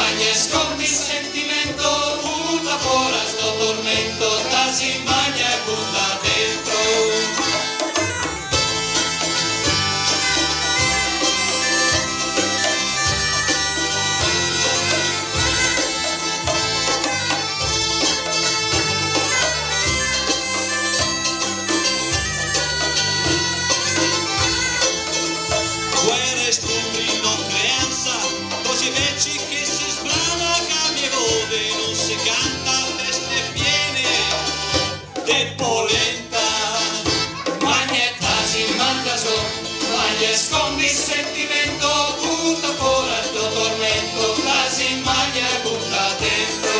magna escondi il sentimento, butta fuori sto tormento, tasi magna e butta dentro. Guerre, stupri, non creanza, cose vecchi che si sbrana, cambia vode, non si canta, feste piene, de polenta. Magna e tasi manda so, magna escondi il sentimento, butta fuori sto tormento, tasi magna e butta dentro.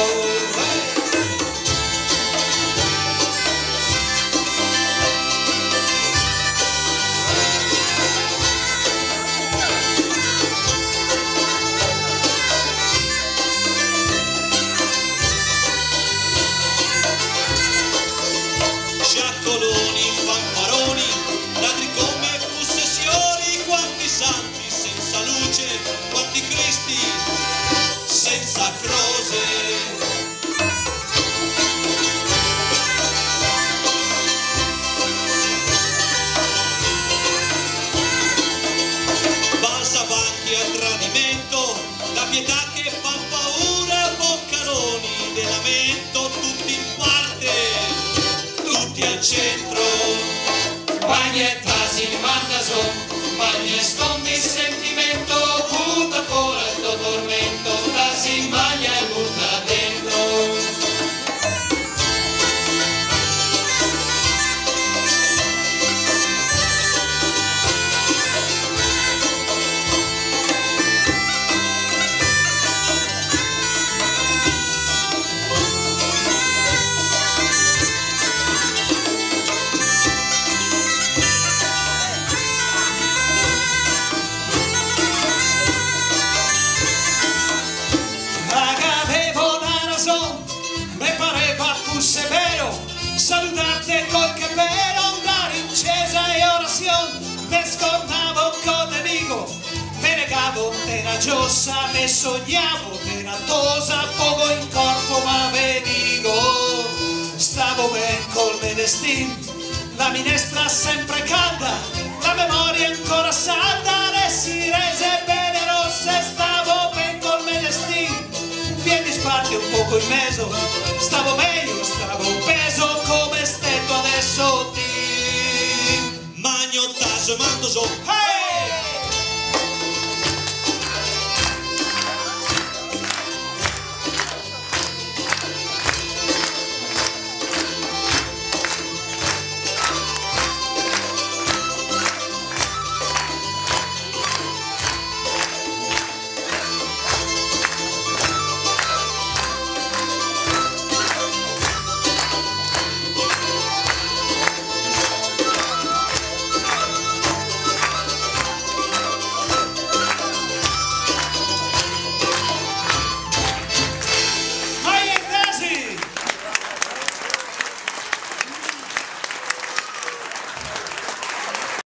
Sciaccoloni, fanfaroni, ladri come possessioni, quanti santi senza luce, quanti cristi senza croce. Balsavanchi a tradimento, la pietà che fa paura, boccaloni del lamento, tutti in parte, tutti al centro. Magna e tasi manda so, magna escondi il sentimento, butta fuori sto tormento, tasi magna e butta dentro. Saludarte col cappello, andare in chiesa e orazione, me scordavo con nemico, me negavo della giossa, me sognavo della tosa, poco in corpo ma venivo, stavo ben col me destino, la minestra sempre calda, la memoria ancora salda, le si rese bene rosse, stavo ben col me destino, vieni sparti un poco in mezzo, stavo meglio, stavo peso come stetto adesso ti Magno taso mando so.